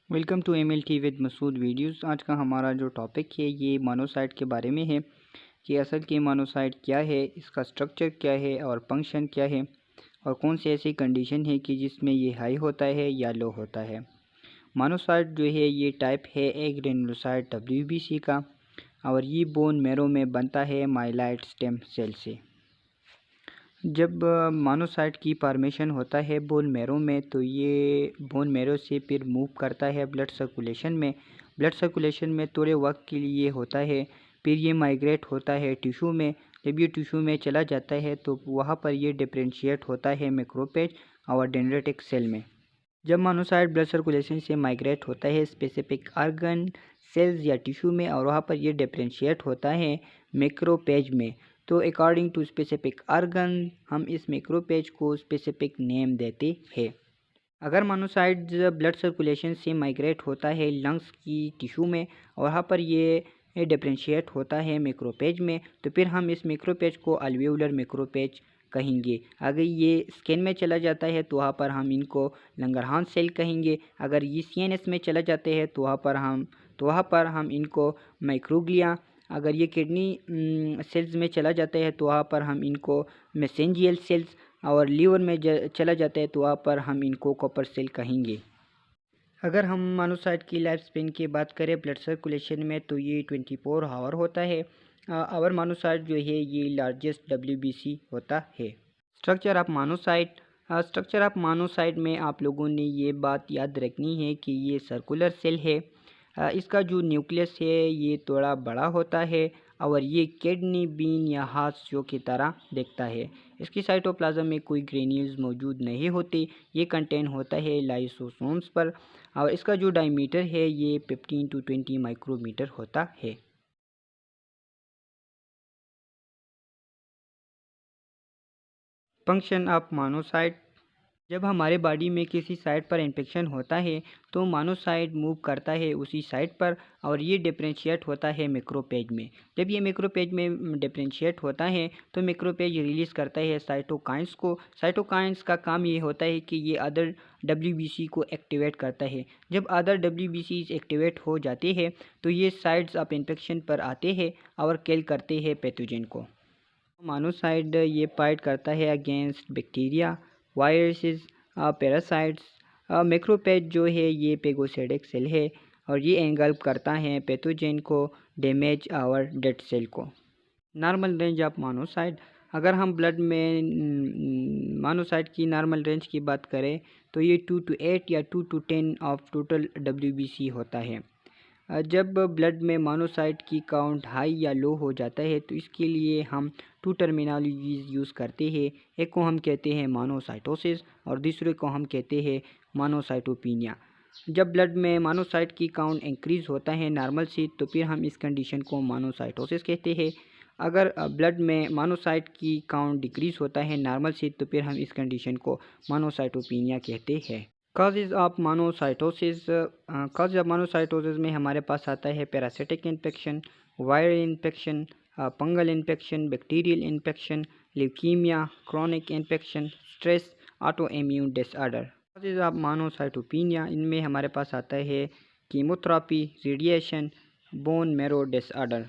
Welcome to MLT with Masood videos. आज का हमारा जो टॉपिक है ये मोनोसाइट के बारे में है कि असल की मोनोसाइट क्या है, इसका स्ट्रक्चर क्या है और फंक्शन क्या है और कौन सी ऐसी कंडीशन है कि जिसमें ये हाई होता है या लो होता है। मोनोसाइट जो है ये टाइप है एक ग्रेनुलोसाइट WBC का और ये बोन मैरो में बनता है माइलाइट स्टेम सेल से। जब मोनोसाइट की फॉर्मेशन होता है बोन मैरो में तो ये बोन मैरो से फिर मूव करता है ब्लड सर्कुलेशन में थोड़े वक्त के लिए होता है, फिर ये माइग्रेट होता है टिश्यू में। जब ये टिश्यू में चला जाता है तो वहाँ पर ये डिफरेंशिएट होता है मैक्रोफेज और डेंड्रिटिक सेल में। जब मोनोसाइट ब्लड सर्कुलेशन से माइग्रेट होता है स्पेसिफिक ऑर्गन सेल्स या टिश्यू में और वहाँ पर ये डिफरेंशिएट होता है मैक्रोफेज में। तो अकॉर्डिंग टू स्पेसिफिक ऑर्गन हम इस मैक्रोफेज को स्पेसिफिक नेम देते हैं। अगर मोनोसाइट ब्लड सर्कुलेशन से माइग्रेट होता है लंग्स की टिश्यू में और वहाँ पर ये डिफरेंशिएट होता है मैक्रोफेज में, तो फिर हम इस मैक्रोफेज को अल्वेओलर मैक्रोफेज कहेंगे। अगर ये स्किन में चला जाता है तो वहाँ पर हम इनको लंगरहांस सेल कहेंगे। अगर ये CNS में चला जाते हैं तो वहाँ पर हम इनको माइक्रोग्लिया। अगर ये किडनी सेल्स में चला जाता है तो वहाँ पर हम इनको मैसेंजियल सेल्स और लीवर में चला जाता है तो वहाँ पर हम इनको कॉपर सेल कहेंगे। अगर हम मोनोसाइट की लाइफ स्पेन की बात करें ब्लड सर्कुलेशन में तो ये 24 आवर होता है। और मोनोसाइट जो है ये लार्जेस्ट WBC होता है। स्ट्रक्चर ऑफ मोनोसाइट में आप लोगों ने ये बात याद रखनी है कि ये सर्कुलर सेल है। इसका जो न्यूक्लियस है ये थोड़ा बड़ा होता है और ये किडनी बीन या हाथ शो की तरह दिखता है। इसकी साइटोप्लाज्म में कोई ग्रेन्यूल्स मौजूद नहीं होते, ये कंटेन होता है लाइसोसोम्स पर और इसका जो डायमीटर है ये 15 to 20 माइक्रोमीटर होता है। Function of monocyte. जब हमारे बॉडी में किसी साइट पर इन्फेक्शन होता है तो मोनोसाइट मूव करता है उसी साइट पर और ये डिफरेंशिएट होता है मैक्रोफेज में। जब ये मैक्रोफेज में डिफरेंशिएट होता है तो मैक्रोफेज रिलीज़ करता है साइटोकाइंस को। साइटोकाइंस का काम ये होता है कि ये अदर WBC को एक्टिवेट करता है। जब अदर WBC एक्टिवेट हो जाते हैं तो ये साइट्स ऑफ इन्फेक्शन पर आते हैं और किल करते हैं पैथोजन को। मोनोसाइट ये फाइट करता है against bacteria, viruses, parasites. Macrophage जो है ये पेगोसेडिक सेल है और ये एंगल्फ करता है पैथोजन को, डैमेज और डेड सेल को। Normal range of monocyte. अगर हम ब्लड में मोनोसाइट की नॉर्मल रेंज की बात करें तो ये 2 to 8 या 2 to 10 ऑफ टोटल WBC होता है। जब ब्लड में मोनोसाइट की काउंट हाई या लो हो जाता है तो इसके लिए हम 2 टर्मिनोलॉजीज़ यूज़ करते हैं। एक को हम कहते हैं मोनोसाइटोसिस और दूसरे को हम कहते हैं मोनोसाइटोपिनिया। जब ब्लड में मोनोसाइट की काउंट इंक्रीज़ होता है नॉर्मल से तो फिर हम इस कंडीशन को मोनोसाइटोसिस कहते हैं। अगर ब्लड में मोनोसाइट की काउंट डिक्रीज़ होता है नॉर्मल से तो फिर हम इस कंडीशन को मोनोसाइटोपिनिया कहते हैं। काजेज़ ऑफ मोनोसाइटोसिस में हमारे पास आता है parasitic infection, viral infection, fungal infection, bacterial infection, leukaemia, chronic infection, stress, autoimmune disorder. Causes of monocytopenia इनमें हमारे पास आता है chemotherapy, radiation, bone marrow disorder.